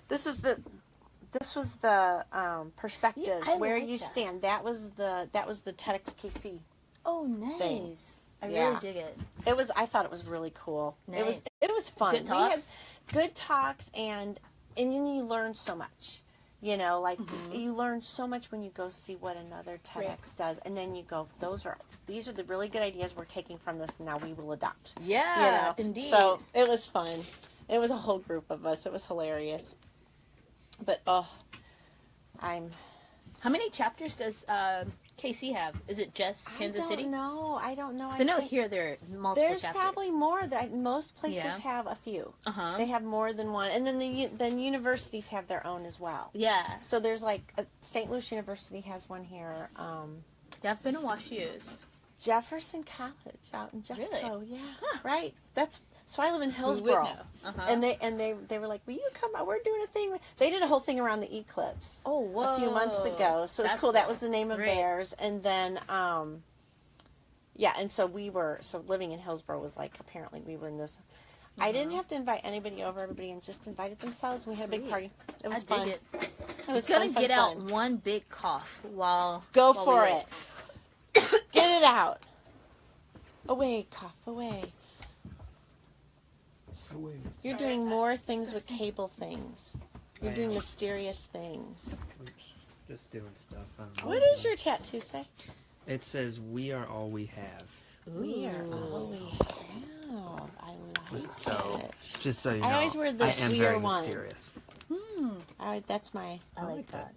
This was the perspectives where you stand. That was the TEDxKC. Oh, nice. Thing. I really dig it. I thought it was really cool. Nice. It was fun. Good talks. We had good talks, and then you learn so much. You know, like you learn so much when you go see what another TEDx does, and then you go, these are the really good ideas we're taking from this, and now we will adopt. Yeah, indeed. So it was fun. It was a whole group of us. It was hilarious. But how many chapters does KC have? Is it just Kansas City? I don't know. Because I know here there are multiple there's chapters. probably more. That most places have a few. They have more than one, and then universities have their own as well. Yeah. So there's like St. Louis University has one here. Yeah, I've been to WashU's. Jefferson College out in Jeffco. Really? Yeah. Huh. Right. So I live in Hillsboro, and they were like, "Will you come out? We're doing a thing." They did a whole thing around the eclipse. Oh, whoa. A few months ago, so it's cool. That was the name of theirs, and then and so living in Hillsboro was like, apparently we were in this. I didn't have to invite anybody over. Everybody just invited themselves. We had a big party. It was fun. Dig it. It was gonna get out one big cough while for it. Get it out. Away, cough away. You're doing more things with cable things. You're doing mysterious things. Oops. Just doing stuff. What does your tattoo say? It says, "We are all we have." We are all we have. I like it. Just so you know, I always wear this. I am we very are one. mysterious. That's my. I like that.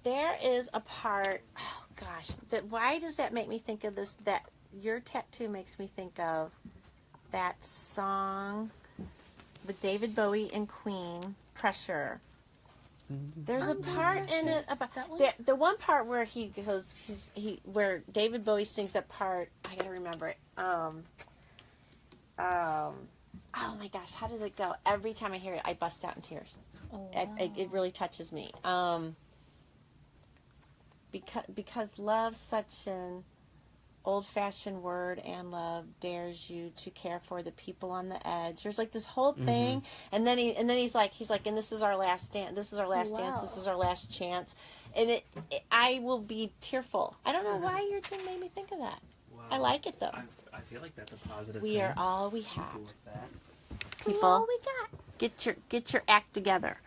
There is a part. Oh gosh, why does that make me think of this? That your tattoo makes me think of that song with David Bowie and Queen, "Pressure." There's a part in it about the one part where he goes, where David Bowie sings that part. I gotta remember it. Oh my gosh, how does it go? Every time I hear it, I bust out in tears. Oh, wow. It really touches me. Because love's such an old-fashioned word, and love dares you to care for the people on the edge. There's like this whole thing, and then he's like, and this is our last dance. This is our last dance. This is our last chance, and I will be tearful. I don't know why your thing made me think of that. Wow. I like it though. I feel like that's a positive. We are all we have. With that. People, all we got. Get your act together,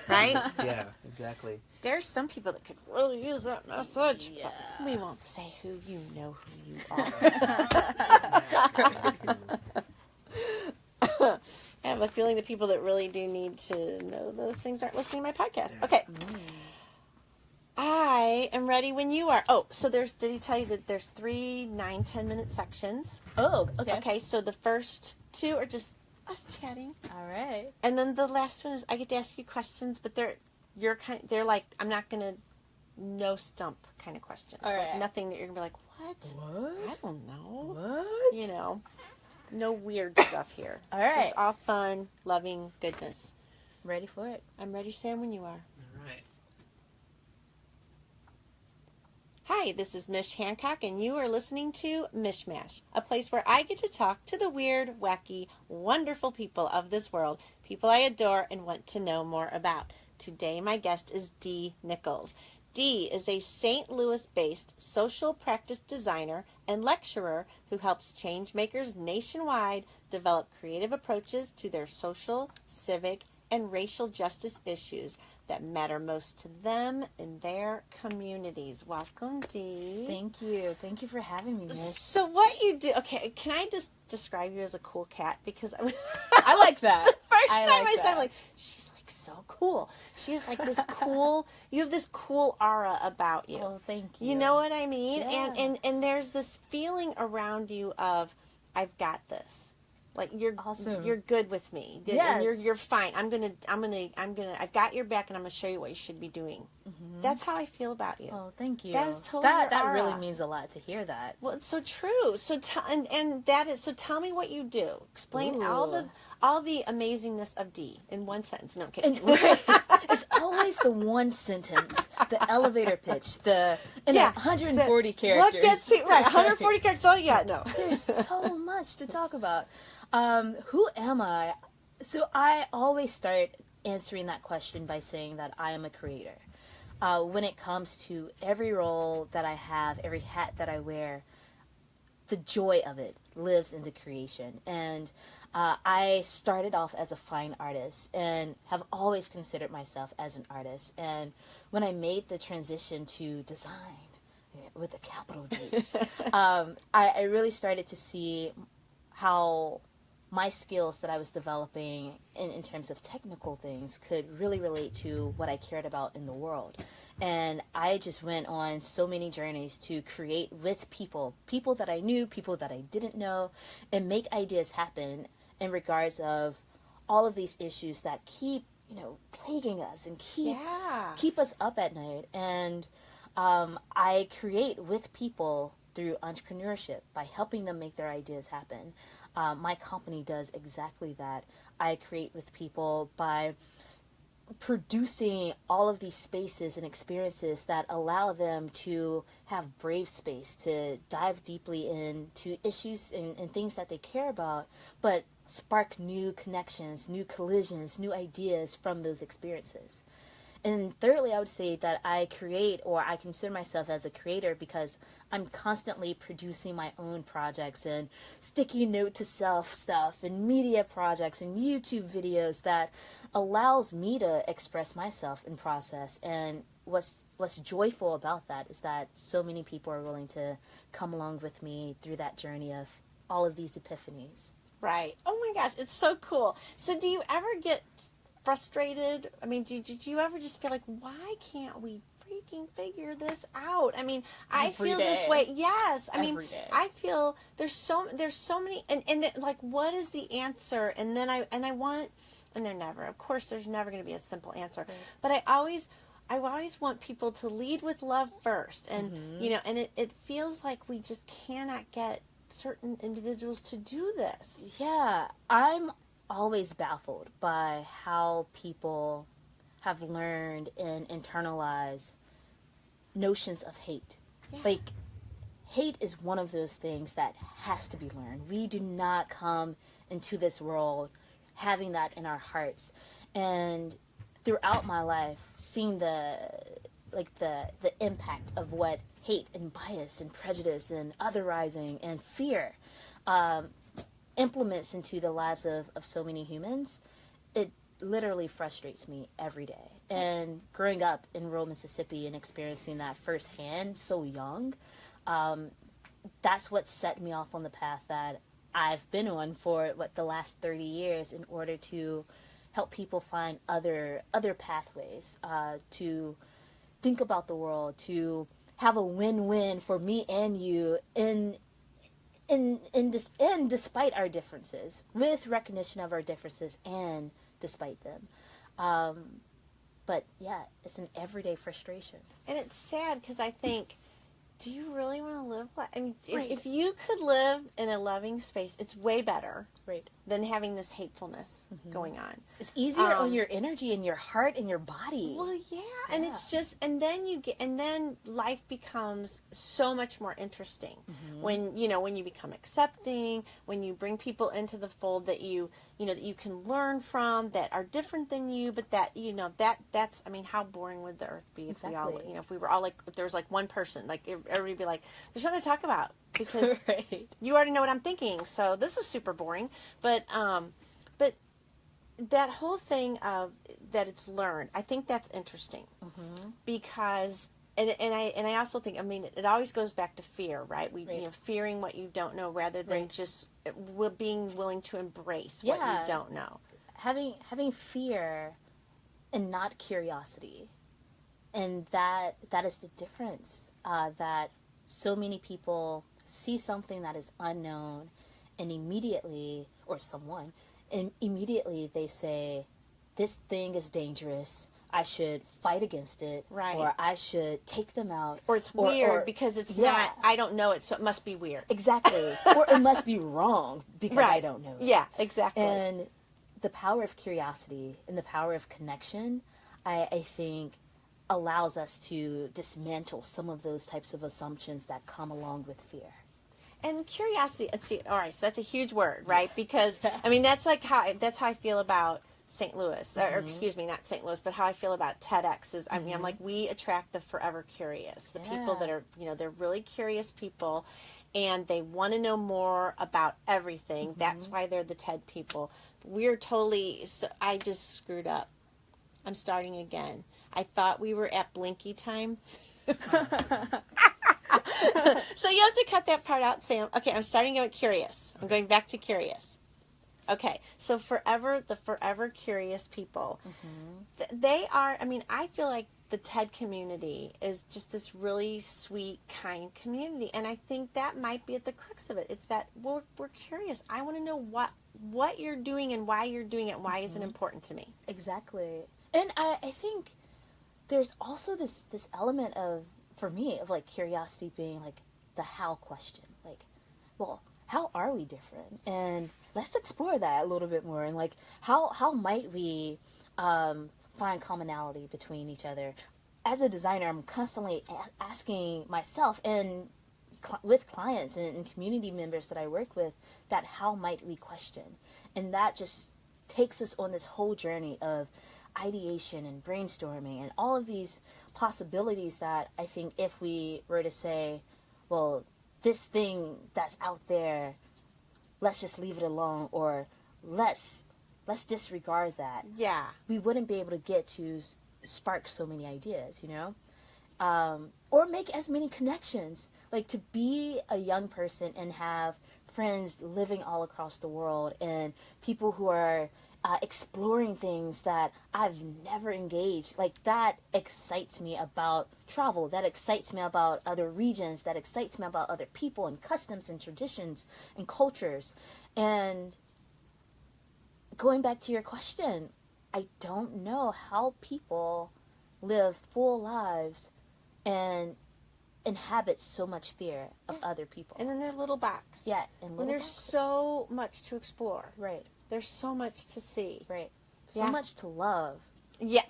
right? Yeah, exactly. There's some people that could really use that message. Yeah. But we won't say who. You know who you are. I have a feeling the people that really do need to know those things aren't listening to my podcast. Okay. I am ready when you are. Oh, so did he tell you that there's 3 9-10-minute sections? Oh, okay. Okay, so the first 2 are just us chatting. All right. And then the last one is I get to ask you questions, but they're like, I'm not gonna no stump kind of questions. All right. Like nothing that you're gonna be like, what? I don't know. What? You know, no weird stuff here. All right. Just all fun, loving goodness. Ready for it. I'm ready, Sam, when you are. All right. Hi, this is Mich Hancock, and you are listening to Mishmash, a place where I get to talk to the weird, wacky, wonderful people of this world, people I adore and want to know more about. Today, my guest is Dee Nichols. Dee is a St. Louis-based social practice designer and lecturer who helps change makers nationwide develop creative approaches to their social, civic, and racial justice issues that matter most to them in their communities. Welcome, Dee. Thank you. Thank you for having me, Mich. So what you do, okay, can I just describe you as a cool cat? Because I like that. First time I saw her, like, she's like so cool. She's like this cool, you have this cool aura about you. Oh, thank you. You know what I mean? Yeah. And there's this feeling around you of, I've got this. Like you're awesome. You're good with me. Yes. And you're fine. I've got your back, and I'm gonna show you what you should be doing. Mm-hmm. That's how I feel about you. Oh, thank you. That is totally your that aura. really means a lot to hear that. Well, it's so true. So tell me what you do. Explain Ooh. all the amazingness of Dee in one sentence. No, I'm kidding. It's always the one sentence, the elevator pitch, 140 characters. What gets me right? 140 characters. All you got? No. There's so much to talk about. Who am I? So I always start answering that question by saying that I am a creator. When it comes to every role that I have, every hat that I wear, the joy of it lives in the creation. And I started off as a fine artist and have always considered myself as an artist. And when I made the transition to design, with a capital D, I really started to see how my skills that I was developing in terms of technical things could really relate to what I cared about in the world. And I just went on so many journeys to create with people that I knew, people that I didn't know, and make ideas happen in regards of all of these issues that keep, plaguing us and keep us up at night. And I create with people through entrepreneurship by helping them make their ideas happen. My company does exactly that. I create with people by producing all of these spaces and experiences that allow them to have brave space to dive deeply into issues and things that they care about, but spark new connections, new collisions, new ideas from those experiences. And thirdly, I would say that I create, or I consider myself as a creator, because I'm constantly producing my own projects and sticky note to self stuff and media projects and YouTube videos that allows me to express myself in process. And what's joyful about that is that so many people are willing to come along with me through that journey of all of these epiphanies. Right. Oh my gosh, it's so cool. So do you ever get frustrated? I mean, did you ever just feel like, why can't we freaking figure this out? I mean, I feel this way. Yes. I mean, I feel there's so many, and like, what is the answer? And then I want, and of course, there's never going to be a simple answer, right. But I always want people to lead with love first. And, and it feels like we just cannot get certain individuals to do this. Yeah. I'm always baffled by how people have learned and internalized notions of hate. Yeah. Like, hate is one of those things that has to be learned. We do not come into this world having that in our hearts. And throughout my life, seeing the impact of what hate and bias and prejudice and other-ising and fear implements into the lives of so many humans, it literally frustrates me every day. And growing up in rural Mississippi and experiencing that firsthand so young, that's what set me off on the path that I've been on for the last 30 years in order to help people find other pathways, to think about the world, to have a win-win for me and you and despite our differences, with recognition of our differences and despite them. But yeah, it's an everyday frustration. And it's sad because I think, do you really want to live I mean, right. if you could live in a loving space, it's way better, right, than having this hatefulness going on. It's easier on your energy and your heart and your body. Well, yeah, and it's just, and then life becomes so much more interesting when you become accepting, when you bring people into the fold that you can learn from, that are different than you, but that's, I mean, how boring would the earth be if we all, if we were all like, if there was like one person, like everybody would be like, there's nothing to talk about because right. You already know what I'm thinking, so this is super boring. But that whole thing of that it's learned, I think that's interesting because, and I also think, I mean, it always goes back to fear, right? Fearing what you don't know rather than just being willing to embrace what you don't know. Having fear and not curiosity, and that is the difference. That so many people see something that is unknown, and immediately, or someone, and immediately they say, this thing is dangerous, I should fight against it, right, or I should take them out. Or it's weird because it's not, I don't know it, so it must be weird. Exactly. Or it must be wrong because I don't know it. Yeah, exactly. And the power of curiosity and the power of connection, I think, allows us to dismantle some of those types of assumptions that come along with fear. And curiosity, all right, so that's a huge word, right? Because, I mean, that's how I feel about St. Louis, or excuse me, not St. Louis, but how I feel about TEDx is, I mean, I'm like, we attract the forever curious, the people that are, you know, they're really curious people, and they want to know more about everything. That's why they're the TED people. We're totally, so I just screwed up. I'm starting again. I thought we were at Blinky time. So you have to cut that part out, Sam. Okay, I'm starting out curious. I'm going back to curious. Okay, so the forever curious people, they are, I mean, I feel like the TED community is just this really sweet, kind community. And I think that might be at the crux of it. It's that we're curious. I want to know what you're doing and why you're doing it and why is it important to me. Exactly. And I think there's also this element of, for me, of like curiosity being like the how question. Like, well, how are we different? And let's explore that a little bit more. And like, how might we find commonality between each other? As a designer, I'm constantly asking myself and with clients and community members that I work with, that how might we question? And that just takes us on this whole journey of ideation and brainstorming and all of these possibilities that I think if we were to say, well, this thing that's out there, let's just leave it alone, or let's disregard that. Yeah. We wouldn't be able to get to spark so many ideas, you know? Or make as many connections. Like, to be a young person and have friends living all across the world and people who are exploring things that I've never engaged. Like, that excites me about travel. That excites me about other regions. That excites me about other people and customs and traditions and cultures. And going back to your question, I don't know how people live full lives and inhabit so much fear of other people. And in their little box. Yeah. And when there's so much to explore. Right. There's so much to see. Right. So much to love. Yeah.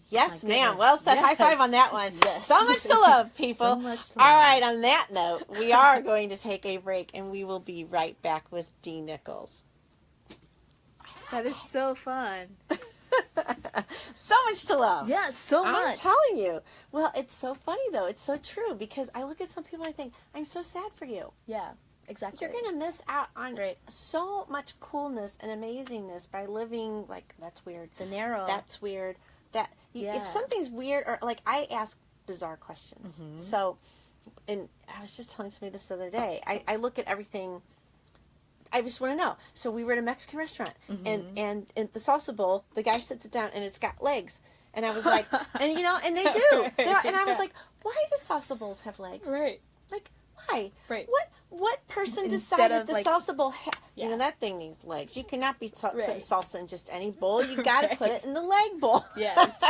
Yes, My ma'am. goodness. Well said. Yes. High five on that one. Yes. So much to love, people. So much to All love. right. On that note, we are going to take a break, and we will be right back with Dee Nichols. That is so fun. So much to love. Yeah, so much. I'm telling you. Well, it's so funny, though. It's so true, because I look at some people and I think, I'm so sad for you. Yeah, exactly. You're going to miss out on so much coolness and amazingness by living, like, that's weird. The narrow. That's weird. If something's weird, or, like, I ask bizarre questions. So, and I was just telling somebody this the other day. I look at everything. I just want to know. So we were at a Mexican restaurant, and the salsa bowl, the guy sits it down, and it's got legs. And I was like, and you know, and they do. And I was like, why do salsa bowls have legs? Right. Like, why? Right. What person Instead decided of, the like, salsa bowl? You know, that thing needs legs. You cannot be putting salsa in just any bowl. You got to put it in the leg bowl. Yes.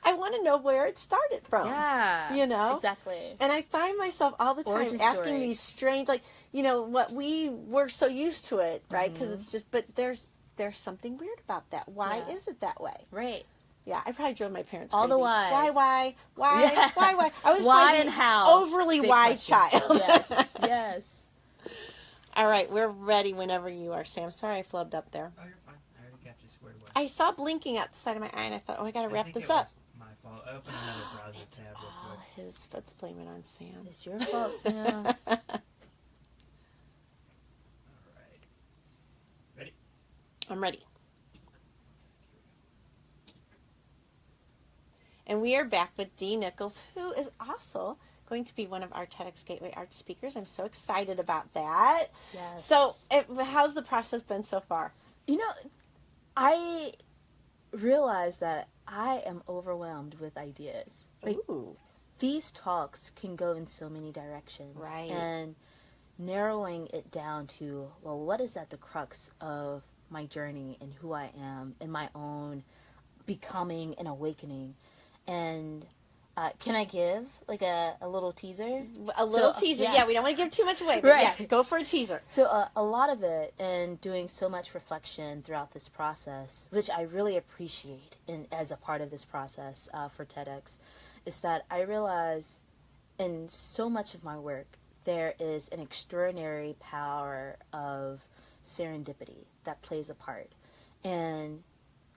I want to know where it started from. Yeah. You know? Exactly. And I find myself all the time Origin asking stories. these strange, like, you know, what we're so used to it, right? Because it's just, but there's something weird about that. Why is it that way? Right. Yeah, I probably drove my parents All crazy. the whys. Why? Yeah. Why? I was Why probably and how? overly Big why questions. child. Yes. Yes. All right, we're ready whenever you are, Sam. Sorry I flubbed up there. Oh, you're fine. I already got you squared away. I saw blinking out the side of my eye, and I thought, oh, I got to wrap think this it up. was my fault. Open another browser It's tab real all quick. his foot's blaming on Sam. It's your fault, Sam. All right. Ready? I'm ready. And we are back with Dee Nichols, who is also going to be one of our TEDxGatewayArch speakers. I'm so excited about that. Yes. So, how's the process been so far? You know, I realize that I am overwhelmed with ideas. Like, Ooh. these talks can go in so many directions. Right. And narrowing it down to, well, what is at the crux of my journey and who I am and my own becoming and awakening. And can I give like a little teaser? A little teaser. yeah. Yeah, we don't want to give too much away, but Right. yes, go for a teaser. So a lot of it, and doing so much reflection throughout this process, which I really appreciate as a part of this process for TEDx, is that I realize in so much of my work, there is an extraordinary power of serendipity that plays a part. and,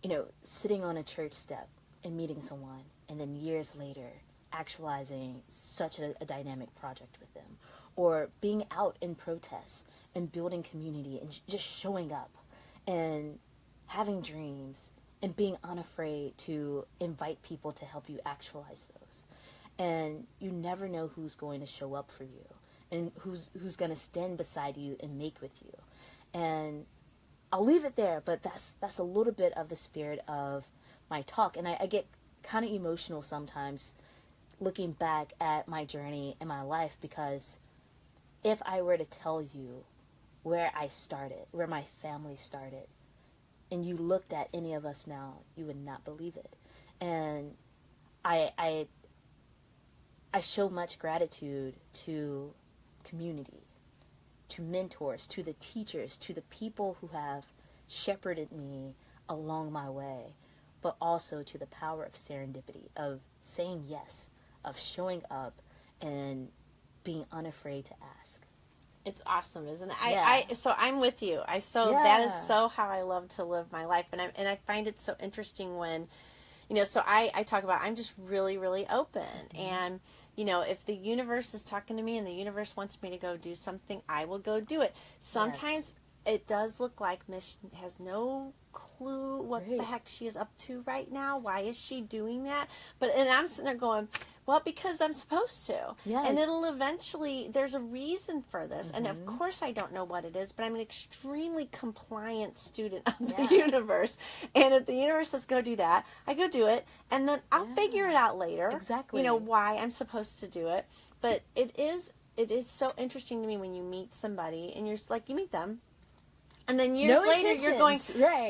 you know, sitting on a church step and meeting someone, and then years later actualizing such a dynamic project with them, or being out in protests and building community and just showing up and having dreams and being unafraid to invite people to help you actualize those. And you never know who's going to show up for you and who's going to stand beside you and make with you. And I'll leave it there, but that's a little bit of the spirit of my talk. And I get kind of emotional sometimes looking back at my journey in my life, because if I were to tell you where I started, where my family started, and you looked at any of us now, you would not believe it. And I show much gratitude to community, to mentors, to the teachers, to the people who have shepherded me along my way, but also to the power of serendipity, of saying yes, of showing up and being unafraid to ask. It's awesome, isn't it? Yeah. So I'm with you. That is so how I love to live my life. And I find it so interesting when, you know, so I talk about, I'm just really, really open. Mm-hmm. And, you know, if the universe is talking to me and the universe wants me to go do something, I will go do it. Sometimes it does look like Mich has no clue what the heck she is up to right now. Why is she doing that? And I'm sitting there going, well, because I'm supposed to. Yeah. And it'll eventually, there's a reason for this. Mm-hmm. And of course I don't know what it is, but I'm an extremely compliant student of the universe. And if the universe says go do that, I go do it. And then I'll figure it out later. Exactly. You know, why I'm supposed to do it. But it is so interesting to me when you meet somebody and you're just like, you meet them. And then years later, you're going,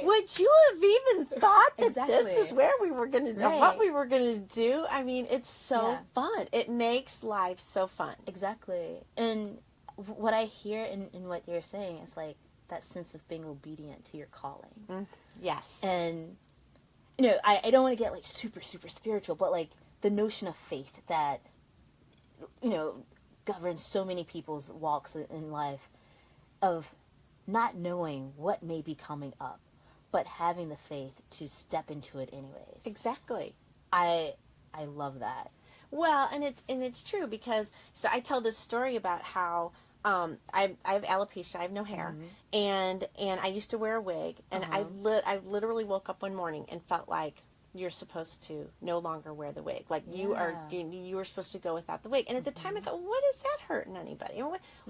would you have even thought that this is where we were going to do, what we were going to do? I mean, it's so fun. It makes life so fun. Exactly. And what I hear in what you're saying is like that sense of being obedient to your calling. Mm, yes. And, you know, I don't want to get like super, super spiritual, but like the notion of faith that, you know, governs so many people's walks in life, of not knowing what may be coming up, but having the faith to step into it anyways. Exactly. I love that. Well, and it's true, because so I tell this story about how I have alopecia, I have no hair, and I used to wear a wig, and I literally woke up one morning and felt like you're supposed to no longer wear the wig. Like you were supposed to go without the wig. And at the time I thought, what is that hurting anybody?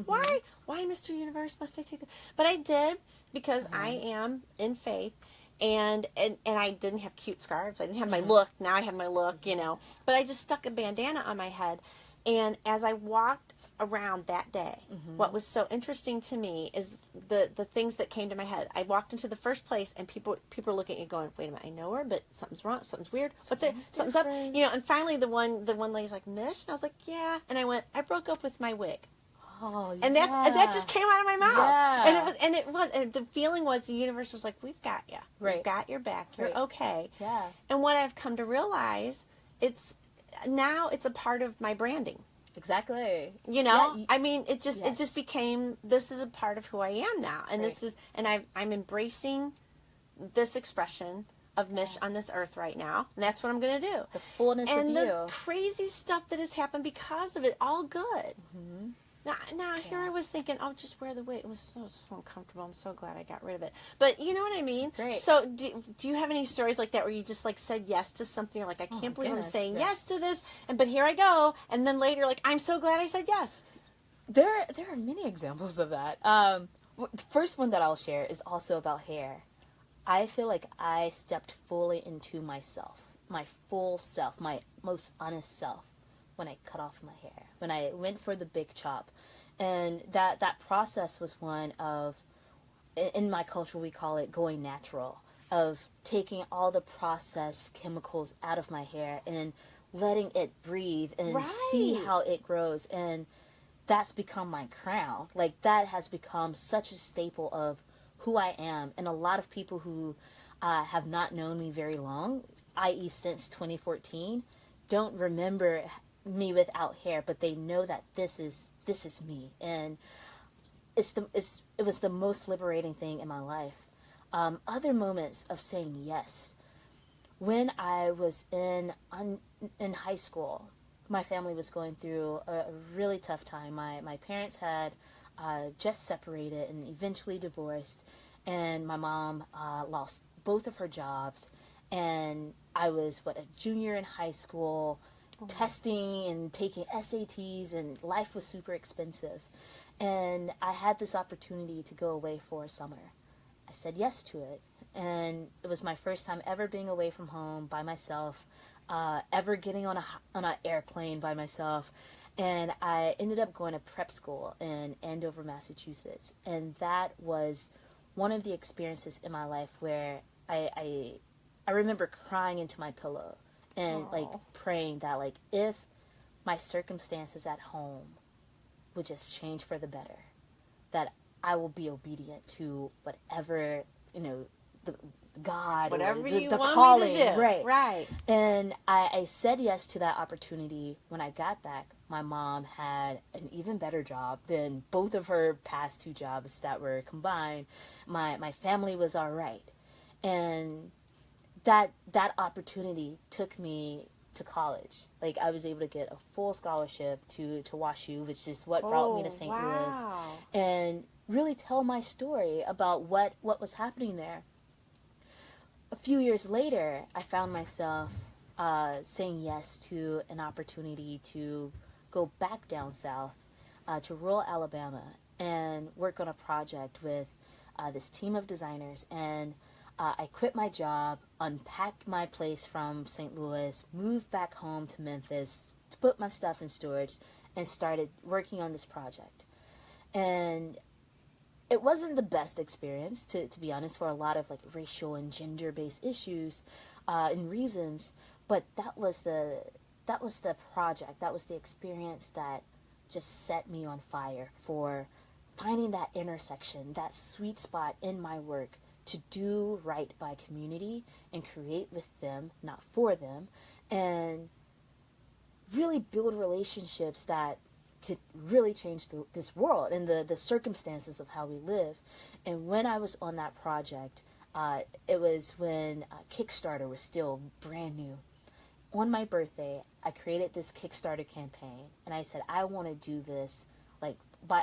Why, Mr. Universe, must I take the... But I did, because I am in faith, and I didn't have cute scarves. I didn't have my look. Now I have my look, you know. But I just stuck a bandana on my head. And as I walked around that day, what was so interesting to me is the things that came to my head. I walked into the first place, and people were looking at me going, wait a minute, I know her, but something's wrong, something's weird, something's up, you know. And finally the one lady's like, Mich? And I was like, yeah. And I went, I broke up with my wig. Oh, and that just came out of my mouth. And the feeling was, the universe was like, we've got you, we've got your back, you're okay. And what I've come to realize, it's a part of my branding. Exactly. You know, I mean, it just became, this is a part of who I am now. And this is, and I'm embracing this expression of Mich on this earth right now. And that's what I'm going to do. The fullness of you. And the crazy stuff that has happened because of it, all good. Now here I was thinking, oh, just wear the wig. It was so uncomfortable. I'm so glad I got rid of it. But you know what I mean? Great. So do you have any stories like that where you just like said yes to something? You're like, I can't believe I'm saying yes to this. But here I go. And then later, like, I'm so glad I said yes. There are many examples of that. The first one that I'll share is also about hair. I feel like I stepped fully into myself, my full self, my most honest self, when I cut off my hair, when I went for the big chop. And that process was one of, in my culture we call it going natural, of taking all the processed chemicals out of my hair and letting it breathe and see how it grows. And that's become my crown. Like, that has become such a staple of who I am. And a lot of people who have not known me very long, i.e. since 2014, don't remember me without hair, but they know that this is me. And it was the most liberating thing in my life. Other moments of saying yes. When I was in high school, my family was going through a really tough time. My parents had just separated and eventually divorced, and my mom lost both of her jobs, and I was a junior in high school, testing and taking SATs, and life was super expensive, and I had this opportunity to go away for a summer. I said yes to it, and it was my first time ever being away from home by myself, ever getting on an airplane by myself. And I ended up going to prep school in Andover, Massachusetts. And that was one of the experiences in my life where I remember crying into my pillow and praying that if my circumstances at home would just change for the better, that I will be obedient to whatever, the God, whatever or you the want calling, me to do. Right. And I said yes to that opportunity. When I got back, my mom had an even better job than both of her past two jobs that were combined. My family was all right, and that opportunity took me to college. I was able to get a full scholarship to WashU, which is what brought me to St. Louis, and really tell my story about what was happening there. A few years later, I found myself saying yes to an opportunity to go back down south to rural Alabama and work on a project with this team of designers. And I quit my job, unpacked my place from St. Louis, moved back home to Memphis to put my stuff in storage, and started working on this project. And it wasn't the best experience, to be honest, for a lot of racial and gender-based issues and reasons. But that was the project, that was the experience that just set me on fire for finding that intersection, that sweet spot in my work to do right by community and create with them, not for them, and really build relationships that could really change this world and the circumstances of how we live. And when I was on that project, it was when Kickstarter was still brand new. On my birthday, I created this Kickstarter campaign, and I said, I want to do this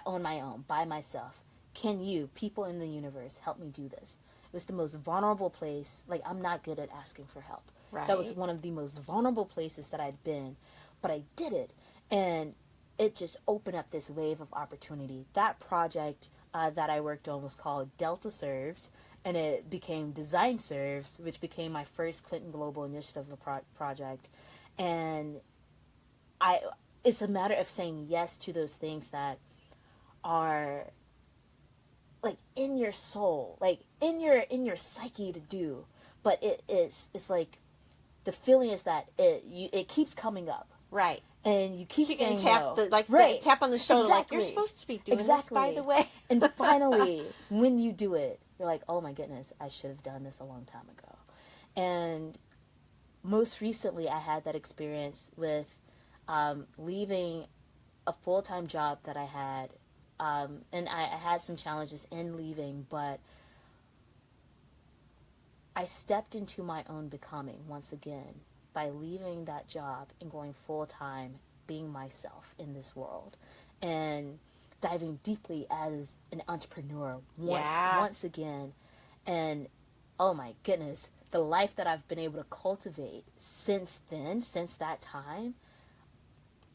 on my own, by myself. Can you, people in the universe, help me do this? It was the most vulnerable place. I'm not good at asking for help. Right. That was one of the most vulnerable places that I'd been, but I did it, and it just opened up this wave of opportunity. That project that I worked on was called Delta Serves, and it became Design Serves, which became my first Clinton Global Initiative project. And it's a matter of saying yes to those things that are in your soul, in your psyche to do, but it's the feeling is that it keeps coming up. Right. And you keep saying tap no. tap on the shoulder, Exactly. you're supposed to be doing this, by the way. And finally, when you do it, you're like, oh my goodness, I should have done this a long time ago. And most recently, I had that experience with leaving a full-time job that I had. And I had some challenges in leaving, but I stepped into my own becoming once again by leaving that job and going full-time, being myself in this world, and diving deeply as an entrepreneur once again. And oh my goodness, the life that I've been able to cultivate since then, since that time,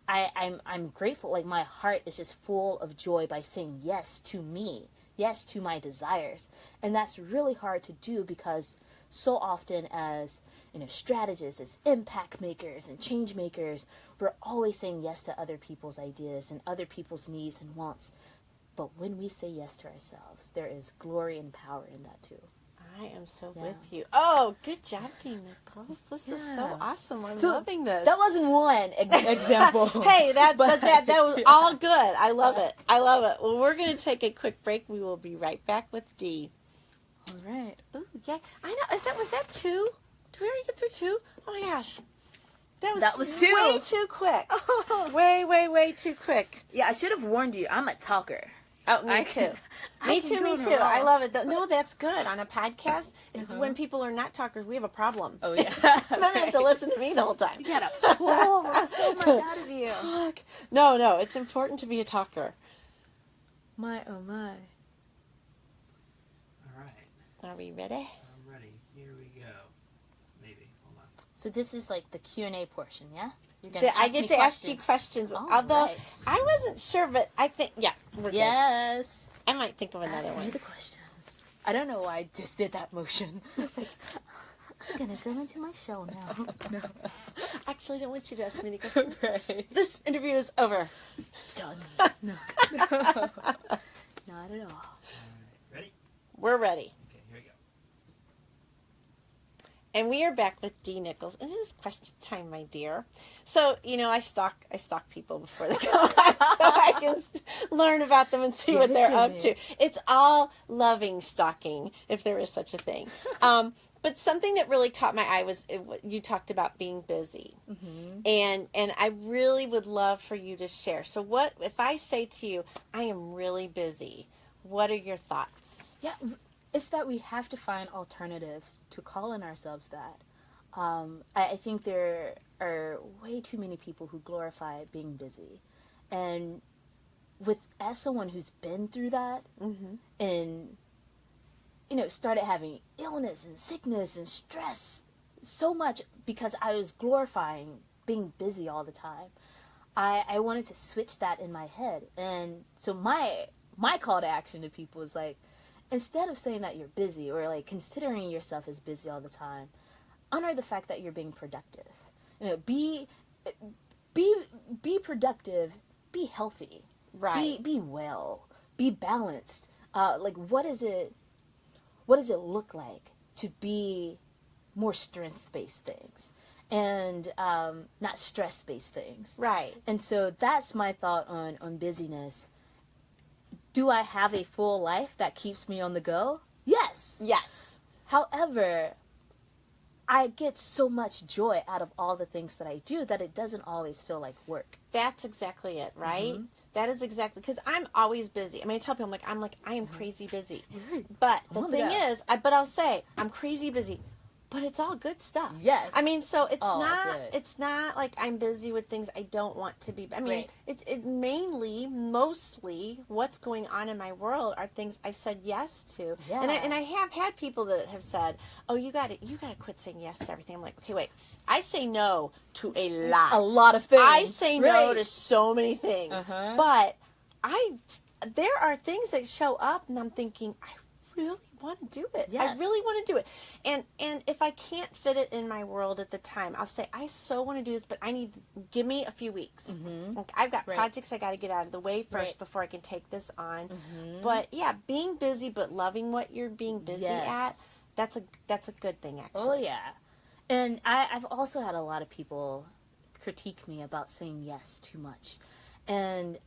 I'm grateful. My heart is just full of joy by saying yes to me, yes to my desires. And that's really hard to do because so often as strategists, as impact makers and change makers, we're always saying yes to other people's ideas and other people's needs and wants. But when we say yes to ourselves, there is glory and power in that too. I am so with you. Oh, good job, Dee Nichols. This is so awesome. I'm loving this. That wasn't one example. Hey, that was all good. I love it. Well, we're going to take a quick break. We will be right back with Dee. All right. Ooh, yeah. I know. Was that two? Did we already get through two? Oh my gosh. That was two. Way too quick. Way too quick. Yeah, I should have warned you. I'm a talker. Oh, me I too. can- I Me can too, go me on a too. I roll. love it. No, that's good. On a podcast, it's when people are not talkers, we have a problem. Oh yeah. Then they have to listen to me the whole time. You gotta pull so much out of you. Talk. No, it's important to be a talker. My, oh my. All right. Are we ready? I'm ready. Here we go. Maybe. Hold on. So this is like the Q&A portion, yeah? You're gonna I ask get me to ask you questions. questions. All Although right. I wasn't sure, but I think, yeah, we're good. Yes. I might think of another Ask me one. the questions. I don't know why I just did that motion. I'm gonna go into my show now. Actually, I don't want you to ask me any questions. Right. This interview is over. Done. No. Not at all. All right. Ready? We're ready. Okay, here we go. And we are back with Dee Nichols. And it is question time, my dear. So, I stalk people before they come on so I can learn about them and see Give what it they're to up me. to. It's all loving stalking, if there is such a thing. But something that really caught my eye was you talked about being busy. Mm-hmm. And I really would love for you to share. So what if I say to you, I am really busy, what are your thoughts? Yeah, it's that we have to find alternatives to calling ourselves that. I think there are way too many people who glorify being busy. And as someone who's been through that Mm-hmm. and, started having illness and sickness and stress so much because I was glorifying being busy all the time. I wanted to switch that in my head. And so my call to action to people is like, instead of saying that you're busy or like considering yourself as busy all the time, honor the fact that you're being productive. Be productive, be healthy, Right. be well, be balanced. What does it look like to be more strength-based things and not stress-based things? Right. And so that's my thought on busyness. Do I have a full life that keeps me on the go? Yes. Yes. However, I get so much joy out of all the things that I do that it doesn't always feel like work. That's exactly it, right? Mhm. That is exactly, because I'm always busy. I mean, I tell people, I am crazy busy. But the Oh, thing yeah. is, I'll say, I'm crazy busy, but it's all good stuff. Yes. I mean, so it's all not, good. it's not like I'm busy with things I don't want to be. I mean, Right. it mainly, mostly, what's going on in my world are things I've said yes to. Yeah. And I have had people that have said, oh, you got to quit saying yes to everything. I'm like, okay, wait, I say no to a lot. A lot of things. I say no Right. to so many things, Uh-huh. but there are things that show up, and I'm thinking, I really want to do it. I Yes. really want to do it. And if I can't fit it in my world at the time, I'll say, I so want to do this, but give me a few weeks. Mhm. Like, I've got Right. projects I got to get out of the way first Right. before I can take this on. Mhm. But yeah, being busy but loving what you're being busy Yes. at, that's a good thing, actually. Oh, yeah. And I've also had a lot of people critique me about saying yes too much. And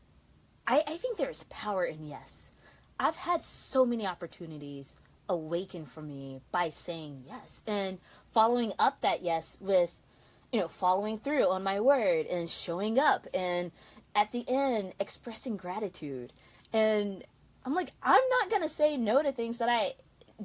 I think there's power in yes. I've had so many opportunities awaken for me by saying yes and following up that yes with, following through on my word and showing up and at the end expressing gratitude. And I'm like, I'm not going to say no to things that I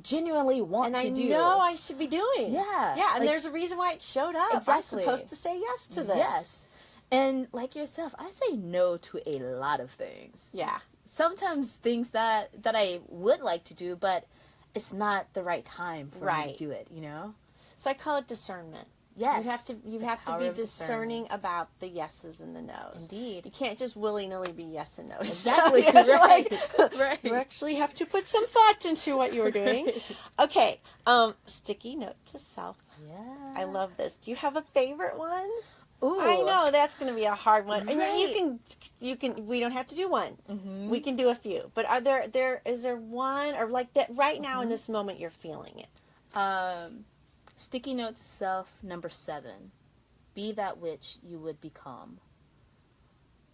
genuinely want And to I do. know I should be doing. Yeah. Yeah, and Like- there's a reason why it showed up. Exactly. I'm supposed to say yes to this. Yes. And like yourself, I say no to a lot of things. Yeah. Sometimes things that I would like to do, but it's not the right time for me Right. to do it, So I call it discernment. Yes. You the have to power be of discerning about the yeses and the nos. Indeed. You can't just willy-nilly be yes and no. Exactly. So you have to, Right. Right. You actually have to put some thought into what you're doing. Right. Okay. Sticky note to self. Yeah. I love this. Do you have a favorite one? Ooh. I know that's going to be a hard one. And Right. you can. We don't have to do one. Mhm. We can do a few. But is there one or like that right now in this moment you're feeling it? Sticky note to self number 7. Be that which you would become.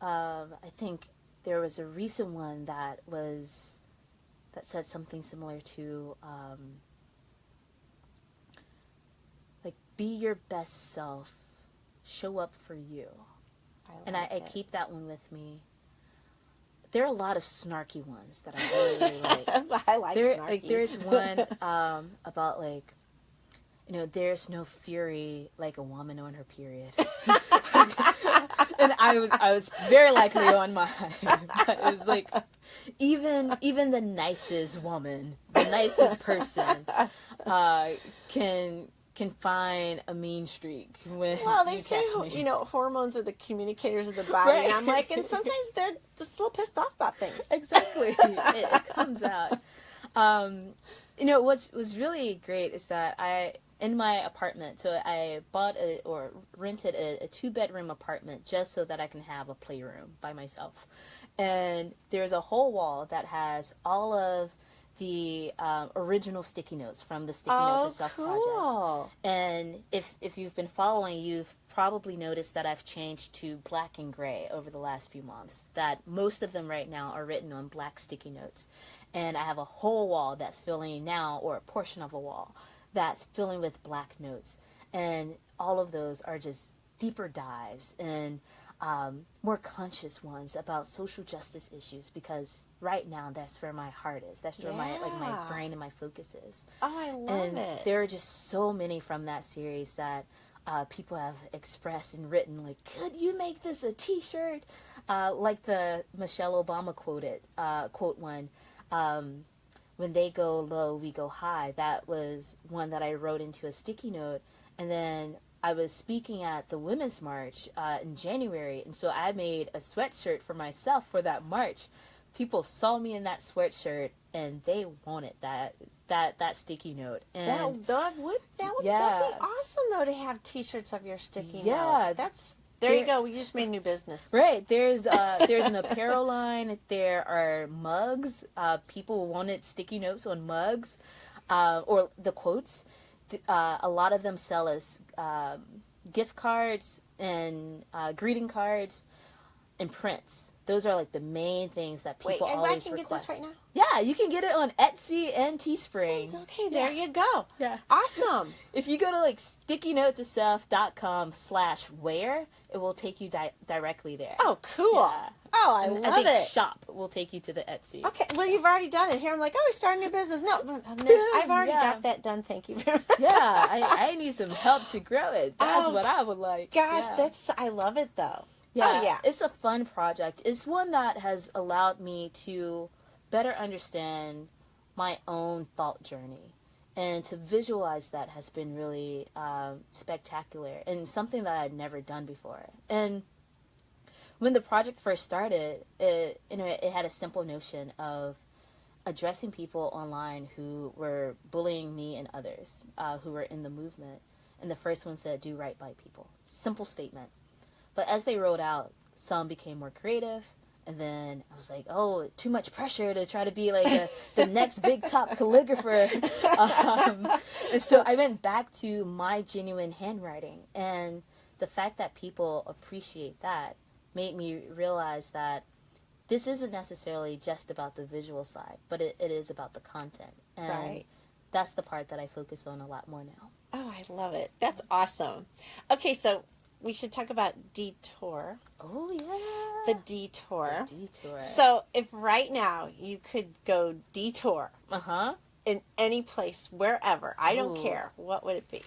I think there was a recent one that said something similar to like be your best self, show up for you. And I like it. keep that one with me. there are a lot of snarky ones that I really, really like. I like snarky. Like, there's one about, like, you know, there's no fury like a woman on her period. And I was very likely on mine. But it was like, even the nicest woman, the nicest person, can find a mean streak when Well, they you say, catch me. you know, hormones are the communicators of the body, Right. and I'm like, and sometimes they're just a little pissed off about things. Exactly. It comes out. You know, what's really great is that in my apartment, so I bought or rented a 2-bedroom apartment just so that I can have a playroom by myself. And there's a whole wall that has all of the original sticky notes from the Sticky Notes Itself project. Cool. And if you've been following, you've probably noticed that I've changed to black and gray over the last few months. That most of them right now are written on black sticky notes. And I have a whole wall that's filling now, or a portion of a wall, that's filling with black notes. And all of those are just deeper dives and more conscious ones about social justice issues, because right now that's where my heart is. That's where my brain and my focus is. Oh, I love it. There are just so many from that series that people have expressed and written, like, could you make this a t-shirt? Like the Michelle Obama quote one, when they go low, we go high. That was one that I wrote into a sticky note. And then I was speaking at the Women's March in January, and so I made a sweatshirt for myself for that march. People saw me in that sweatshirt, and they wanted that sticky note. And that would be awesome, though, to have T-shirts of your sticky notes. There you go. We just made new business. Right. There's an apparel line. There are mugs. People wanted sticky notes on mugs, or the quotes. A lot of them sell us gift cards and greeting cards and prints. Those are like the main things that people always request. Wait, I can get this right now? Yeah, you can get it on Etsy and Teespring. Okay, there you go. Yeah. Awesome. If you go to like stickynotesitself.com/wear, it will take you directly there. Oh, cool. Yeah. Oh, I love it. Shop will take you to the Etsy. Okay, well, you've already done it. Here I'm like, oh, we started a new business. No, Mich, I've already got that done. Thank you very much. Yeah, I need some help to grow it. That's what I would like. Gosh, I love it, though. Yeah, oh, yeah, it's a fun project. It's one that has allowed me to better understand my own thought journey. And to visualize that has been really spectacular and something that I'd never done before. And when the project first started, it had a simple notion of addressing people online who were bullying me and others who were in the movement. And the first one said, do right by people. Simple statement. But as they rolled out, some became more creative. And then I was like, oh, too much pressure to try to be like the next big top calligrapher. And so I went back to my genuine handwriting. And the fact that people appreciate that made me realize that this isn't necessarily just about the visual side, but it is about the content. And that's the part that I focus on a lot more now. Oh, I love it. That's awesome. Okay, so we should talk about detour. Oh, yeah. The detour. The detour. So if right now you could go detour in any place, wherever, I don't care, what would it be?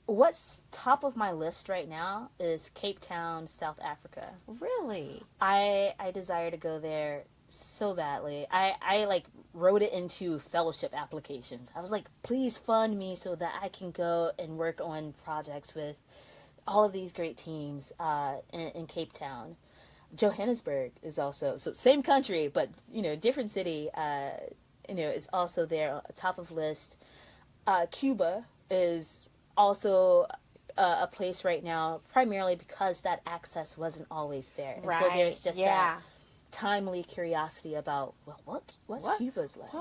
What's top of my list right now is Cape Town, South Africa. Really? I desire to go there so badly. I like wrote it into fellowship applications. I was like, please fund me so that I can go and work on projects with all of these great teams in Cape Town. Johannesburg is also, so same country, but, different city, is also there, top of list. Cuba is also a place right now, primarily because that access wasn't always there. And so there's just that timely curiosity about, well, what's Cuba's like?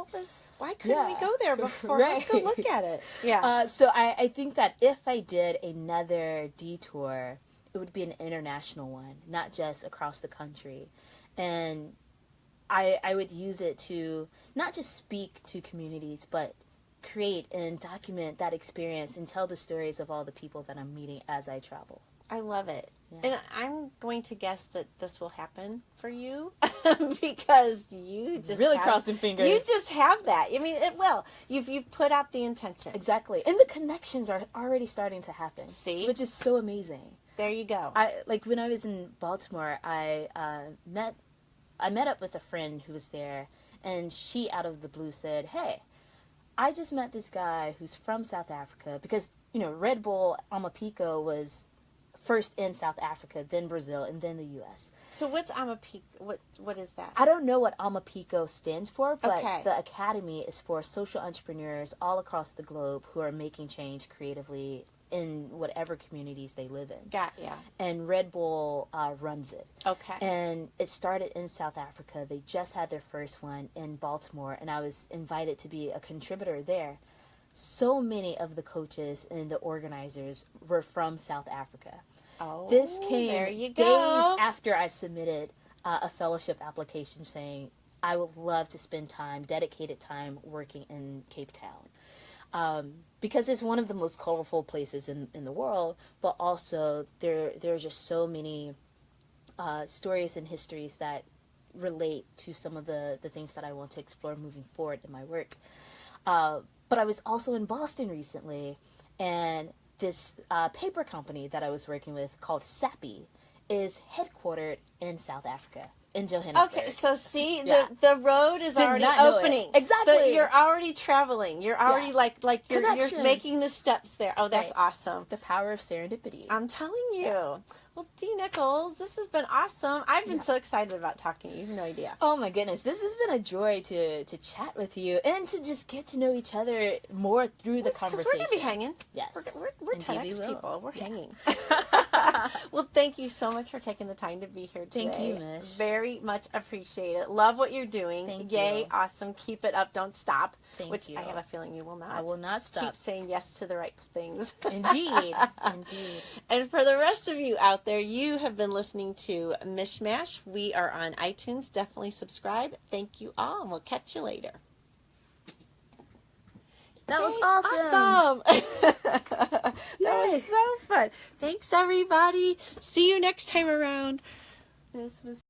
Why couldn't we go there before? Let's go look at it. Yeah. So I think that if I did another detour, it would be an international one, not just across the country. And I would use it to not just speak to communities, but create and document that experience and tell the stories of all the people that I'm meeting as I travel. I love it. Yeah. And I'm going to guess that this will happen for you because you just really have, crossing fingers. You just have that. I mean, it will. You've put out the intention. Exactly. And the connections are already starting to happen. See? Which is so amazing. There you go. When I was in Baltimore, I met up with a friend who was there, and she out of the blue said, "Hey, I just met this guy who's from South Africa," because, Red Bull Amapico was first in South Africa, then Brazil, and then the U.S. So what's Amapico? What is that? I don't know what Amapico stands for, but Okay. the academy is for social entrepreneurs all across the globe who are making change creatively in whatever communities they live in. Got ya. And Red Bull runs it. Okay. And it started in South Africa. They just had their first one in Baltimore, and I was invited to be a contributor there. So many of the coaches and the organizers were from South Africa. Oh, This came there you days go. after I submitted a fellowship application saying I would love to spend dedicated time working in Cape Town. Because it's one of the most colorful places in the world, but also there are just so many stories and histories that relate to some of the things that I want to explore moving forward in my work. But I was also in Boston recently, and this paper company that I was working with called Sappi is headquartered in South Africa, in Johannesburg. Okay, so see, Yeah. the road is Did already not know it. opening. Exactly. You're already traveling. You're already Yeah. like you're Connections. making the steps there. Oh, that's Right. awesome. The power of serendipity. I'm telling you. Well, Dee Nichols, this has been awesome. I've been so excited about talking to you. You have no idea. Oh my goodness, this has been a joy to chat with you and to just get to know each other more through the Because conversation. we're going to be hanging. Yes. We're Indeed we TEDx will. people. We're Yeah. hanging. Well, thank you so much for taking the time to be here today. Thank you, Mich. Very much appreciate it. Love what you're doing. Thank Yay, you. awesome. Keep it up. Don't stop. Thank Which you. I have a feeling you will not. I will not stop. Keep saying yes to the right things. Indeed. Indeed. And for the rest of you out there, you have been listening to Mishmash. We are on iTunes. Definitely subscribe. Thank you all, and we'll catch you later. That was Yay, awesome. That was so fun. Thanks, everybody. See you next time around. This was